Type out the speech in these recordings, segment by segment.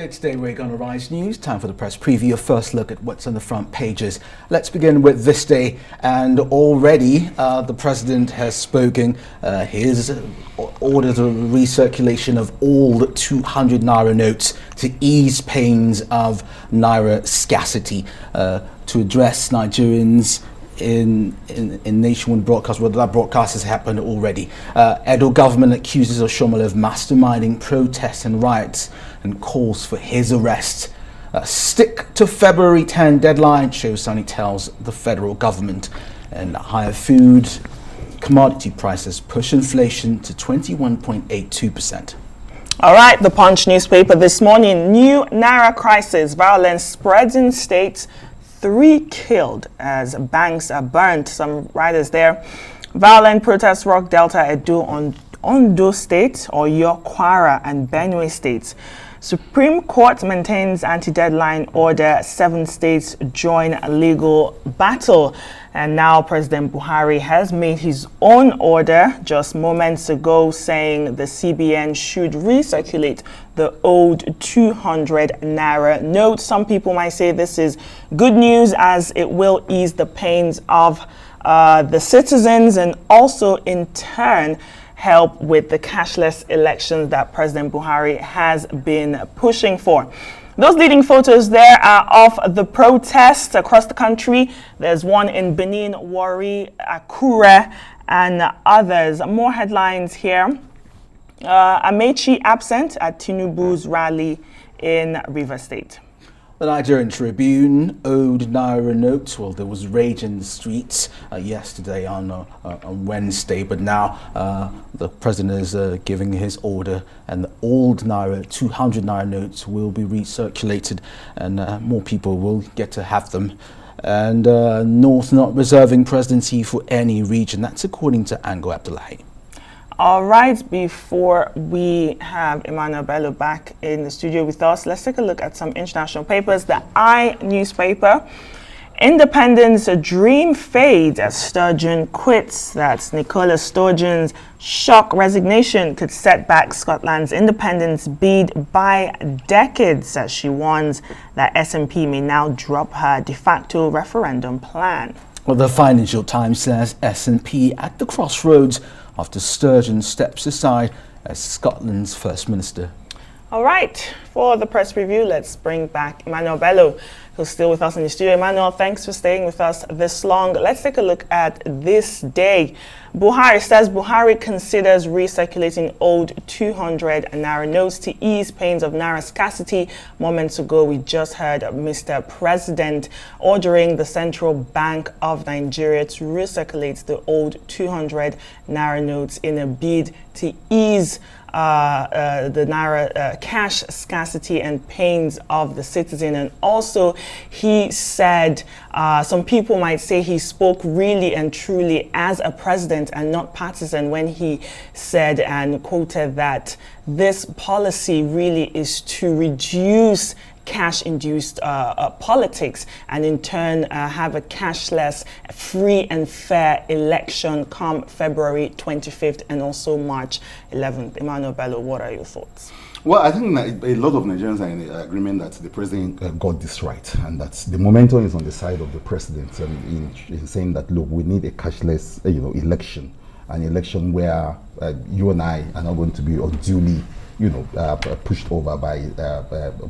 It's Daybreak on Arise News. Time for the press preview. A first look at what's on the front pages. Let's begin with this day. And already the president has spoken his order to recirculation of all 200 Naira notes to ease pains of Naira scarcity, to address Nigerians in nationwide broadcast. Well, that broadcast has happened already. Edo government accuses Oshomole of masterminding protests and riots and calls for his arrest. Stick to February 10 deadline, Shosani tells the federal government. And higher food commodity prices push inflation to 21.82%. All right, the Punch newspaper this morning. New Naira crisis, violence spreads in states. 3 killed as banks are burnt. Some riders there. Violent protests rock Delta, Edo, Ondo State, Oyo, Kwara, and Benue states. Supreme Court maintains anti-deadline order. 7 states join a legal battle. And now President Buhari has made his own order just moments ago, saying the CBN should recirculate the old 200 Naira notes. Some people might say this is good news, as it will ease the pains of the citizens and also in turn help with the cashless elections that President Buhari has been pushing for. Those leading photos there are of the protests across the country. There's one in Benin, Warri, Akure, and others. More headlines here. Amechi absent at Tinubu's rally in Rivers State. The Nigerian Tribune owed Naira notes. Well, there was rage in the streets yesterday on Wednesday, but now the president is giving his order, and the old Naira 200 Naira notes will be recirculated, and more people will get to have them. And North not reserving presidency for any region. That's according to Ango Abdullahi. All right, before we have Emmanuel Bello back in the studio with us, let's take a look at some international papers. The I newspaper. Independence, a dream fades as Sturgeon quits. That's Nicola Sturgeon's shock resignation could set back Scotland's independence bid by decades, as she warns that SNP may now drop her de facto referendum plan. Well, the Financial Times says SNP at the crossroads after Sturgeon steps aside as Scotland's First Minister. All right, for the press review, let's bring back Emmanuel Bello, who's still with us in the studio. Emmanuel, thanks for staying with us this long. Let's take a look at this day. Buhari says Buhari considers recirculating old 200 Naira notes to ease pains of Naira scarcity. Moments ago, we just heard Mr. President ordering the Central Bank of Nigeria to recirculate the old 200 Naira notes in a bid to ease the Naira cash scarcity and pains of the citizen. And also, he said some people might say he spoke really and truly as a president and not partisan when he said and quoted that this policy really is to reduce cash-induced politics and in turn have a cashless, free and fair election come February 25th and also March 11th. Emmanuel Bello, what are your thoughts? Well, I think that a lot of Nigerians are in agreement that the president got this right, and that the momentum is on the side of the president in saying that, look, we need a cashless election, an election where you and I are not going to be unduly pushed over by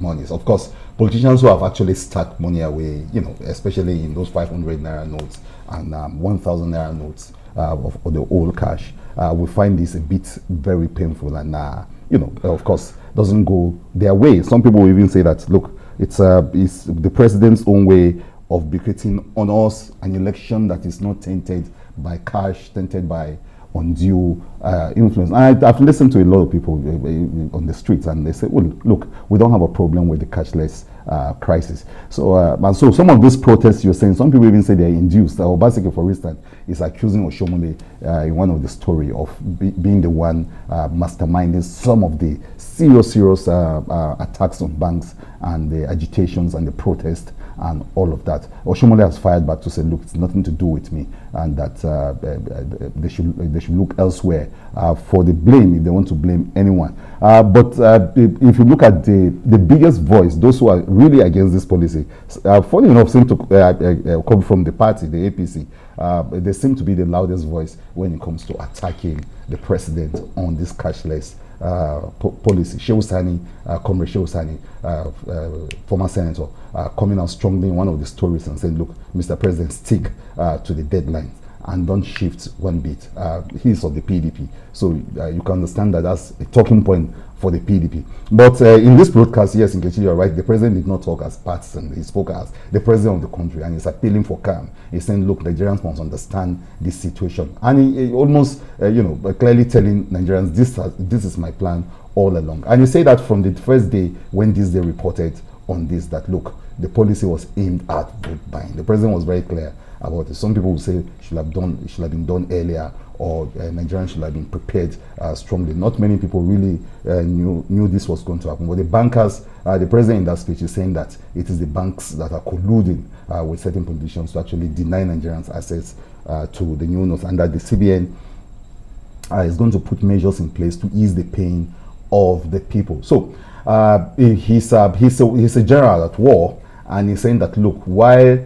monies. Of course, politicians who have actually stacked money away, especially in those 500 Naira notes and 1,000 Naira notes of the old cash, we find this a bit very painful and, of course, doesn't go their way. Some people will even say that, look, it's the president's own way of bequeathing on us an election that is not tainted by cash, tainted by undue influence. I've listened to a lot of people on the streets, and they say, well, look, we don't have a problem with the cashless crisis. So, and so some of these protests you're saying, some people even say they're induced. Basically, for instance, is accusing Oshomole in one of the story of being the one masterminding some of the serious attacks on banks and the agitations and the protests and all of that. Oshomole has fired back to say, look, it's nothing to do with me, and that they should look elsewhere for the blame if they want to blame anyone. But if you look at the biggest voice, those who are really against this policy, funny enough, seem to come from the party, the APC. They seem to be the loudest voice when it comes to attacking the president on this cashless policy. Comrade Shehu Sani, former senator, coming out strongly in one of the stories and saying, look, Mr. President, stick to the deadlines and don't shift one bit. He's of the PDP. So you can understand that that's a talking point for the PDP. But in this broadcast, yes, Nkechi, you're right, the president did not talk as partisan. He spoke as the president of the country, and he's appealing for calm. He's saying, look, Nigerians must understand this situation. And he almost, clearly telling Nigerians, this is my plan all along. And you say that from the first day when this day reported on this, that look, the policy was aimed at vote buying. The president was very clear about it. Some people will say it should have been done earlier, or Nigerians should have been prepared strongly. Not many people really knew this was going to happen. But the bankers, the president in that speech is saying that it is the banks that are colluding with certain politicians to actually deny Nigerians access to the new notes, and that the CBN is going to put measures in place to ease the pain of the people. So he's a general at war, and he's saying that, look, while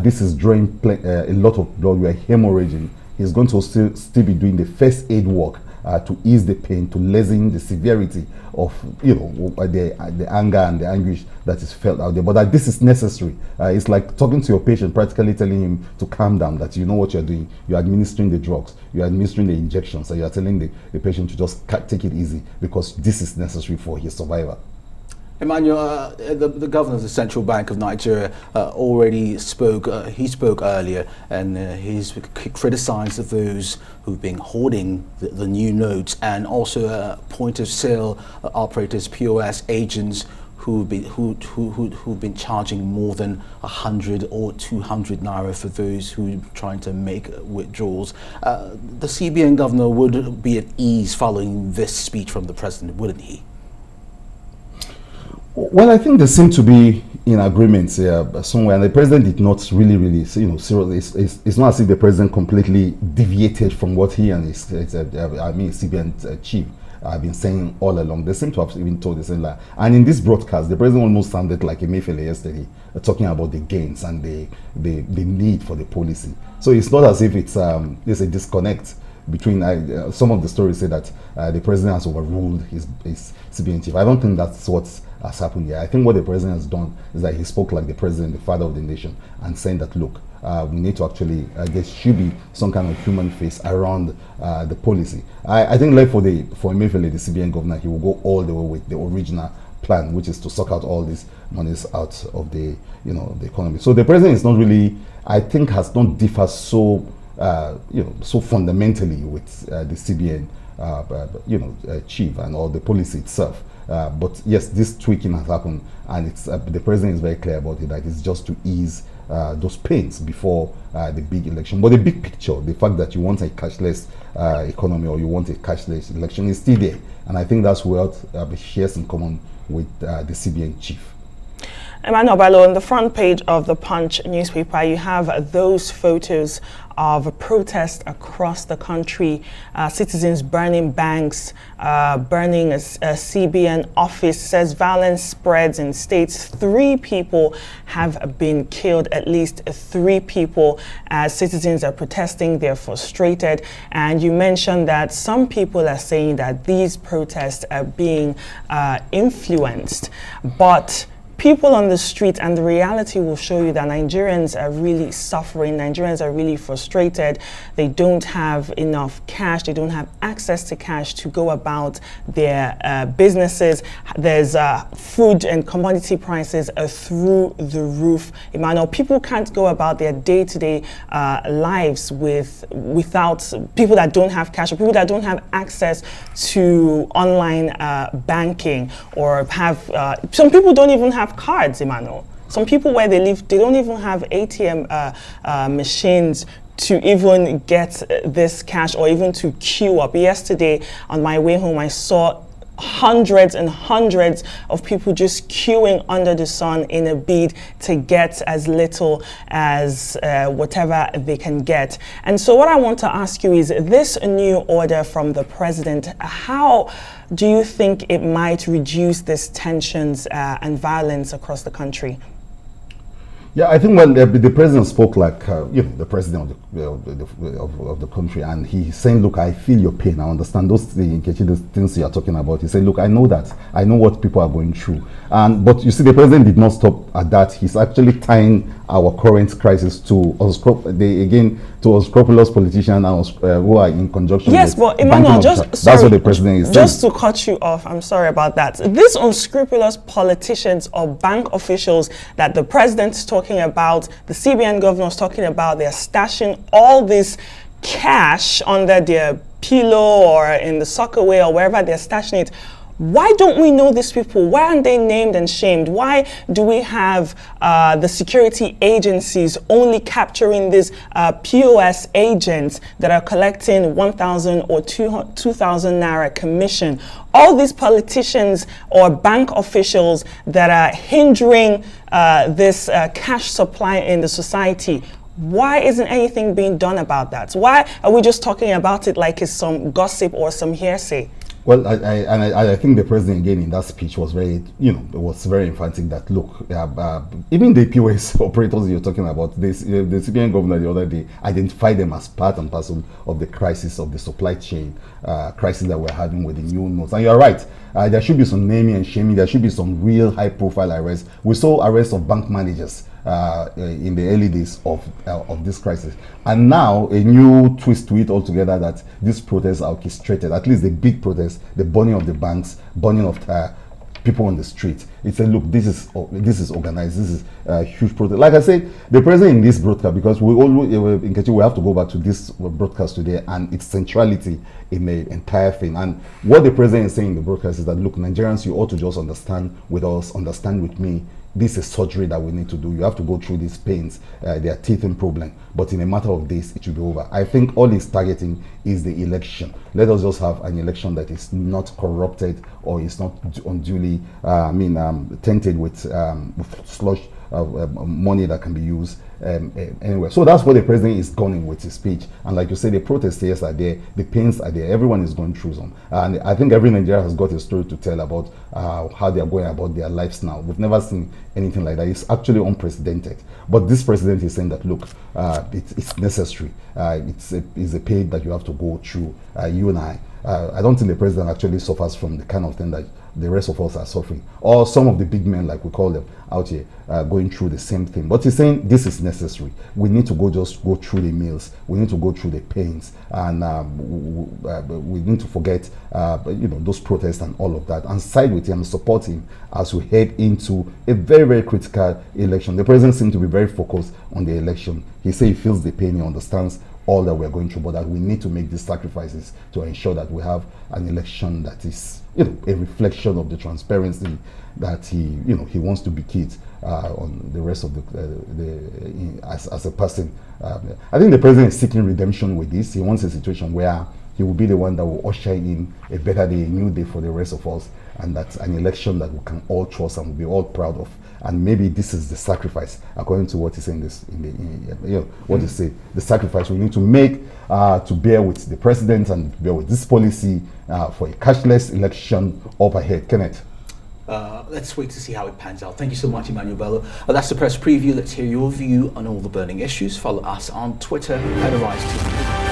this is drawing a lot of blood, we are hemorrhaging, he's going to still be doing the first aid work to ease the pain, to lessen the severity of the anger and the anguish that is felt out there. But that this is necessary. It's like talking to your patient, practically telling him to calm down, that you know what you're doing. You're administering the drugs, you're administering the injections, and you're telling the patient to just take it easy because this is necessary for his survival. Emmanuel, the governor of the Central Bank of Nigeria already spoke. He spoke earlier, and he's criticised those who've been hoarding the new notes, and also point of sale operators, POS agents, who've been charging more than 100 or 200 naira for those who are trying to make withdrawals. The CBN governor would be at ease following this speech from the president, wouldn't he? Well, I think they seem to be in agreement somewhere, and the president did not really, seriously. It's not as if the president completely deviated from what he and his CBN chief have been saying all along. They seem to have even told the same lie. And in this broadcast, the president almost sounded like Emefiele yesterday, talking about the gains and the need for the policy. So it's not as if there's a disconnect between some of the stories say that the president has overruled his CBN chief. I don't think that's what has happened here. I think what the president has done is that he spoke like the president, the father of the nation, and saying that, look, we need to actually, there should be some kind of human face around the policy. I think like for Emefiele, the CBN governor, he will go all the way with the original plan, which is to suck out all these monies out of the economy. So the president is not really, I think, has not differed so so fundamentally with the CBN chief and all the policy itself. But yes, this tweaking has happened, and it's the president is very clear about it, that it's just to ease those pains before the big election. But the big picture, the fact that you want a cashless economy or you want a cashless election, is still there, and I think that's what shares in common with the CBN chief. Emmanuel Balo, on the front page of the Punch newspaper, you have those photos of protests across the country, citizens burning banks, burning a CBN office. Says violence spreads in states. 3 people have been killed, at least 3 people, as citizens are protesting. They're frustrated. And you mentioned that some people are saying that these protests are being influenced, but people on the street, and the reality will show you that Nigerians are really suffering. Nigerians are really frustrated. They don't have enough cash. They don't have access to cash to go about their businesses. There's food and commodity prices are through the roof. Emmanuel, people can't go about their day-to-day lives without people that don't have cash, or people that don't have access to online banking, or have some people don't even have have cards, Emmanuel. Some people where they live, they don't even have ATM machines to even get this cash or even to queue up. Yesterday, on my way home, I saw hundreds and hundreds of people just queuing under the sun in a bid to get as little as whatever they can get. And so what I want to ask you is, this new order from the president, how do you think it might reduce these tensions and violence across the country? Yeah, I think when the president spoke like the president of the country, and he's saying, look, I feel your pain, I understand those things you are talking about. He said, look, I know that, I know what people are going through, but you see, the president did not stop at that. He's actually tying our current crisis to unscrupulous politicians who are in conjunction. Yes, with but Emmanuel, that's what the president is saying. Just to cut you off, I'm sorry about that. These unscrupulous politicians or bank officials that the president's talking about, the CBN governor's talking about, they're stashing all this cash under their pillow or in the sockaway or wherever they're stashing it. Why don't we know these people? Why aren't they named and shamed? Why do we have the security agencies only capturing these POS agents that are collecting 1,000 or 2,000 Naira commission? All these politicians or bank officials that are hindering this cash supply in the society, why isn't anything being done about that? Why are we just talking about it like it's some gossip or some hearsay? Well, I think the president again in that speech was very, it was very emphatic that, look, even the POS operators you're talking about, the CBN governor the other day identified them as part and parcel of the crisis of the supply chain crisis that we're having with the new notes. And you're right, there should be some naming and shaming. There should be some real high-profile arrests. We saw arrests of bank managers in the early days of this crisis, and now a new twist to it altogether, that these protests are orchestrated. At least the big protests, the burning of the banks, burning of people on the street. It said, look, this is organized. This is a huge protest. Like I said, the president in this broadcast, because we have to go back to this broadcast today and its centrality in the entire thing. And what the president is saying in the broadcast is that, look, Nigerians, you ought to just understand with us, understand with me. This is surgery that we need to do. You have to go through these pains. They are teething problem, but in a matter of days, it will be over. I think all he's targeting is the election. Let us just have an election that is not corrupted or is not unduly, tainted with slush money that can be used anyway. So that's what the president is gunning with his speech. And like you say, the protesters are there, the pains are there, everyone is going through some. And I think every Nigerian has got a story to tell about how they are going about their lives now. We've never seen anything like that. It's actually unprecedented. But this president is saying that, look, it's necessary. It's a pain that you have to go through, you and I. I don't think the president actually suffers from the kind of thing that the rest of us are suffering, or some of the big men, like we call them out here, going through the same thing. But he's saying this is necessary. We need to just go through the meals. We need to go through the pains, and we need to forget, those protests and all of that, and side with him, support him as we head into a very, very critical election. The president seems to be very focused on the election. He says he feels the pain. He understands all that we're going through, but that we need to make these sacrifices to ensure that we have an election that is, a reflection of the transparency that he wants to be kid on the rest of as a person. I think the president is seeking redemption with this. He wants a situation where he will be the one that will usher in a better day, a new day for the rest of us, and that's an election that we can all trust and will be all proud of. And maybe this is the sacrifice, according to what he's saying. What he said, the sacrifice we need to make to bear with the president and bear with this policy for a cashless election up ahead. Kenneth. Let's wait to see how it pans out. Thank you so much, Emmanuel Bello. That's the press preview. Let's hear your view on all the burning issues. Follow us on Twitter at AriseTV.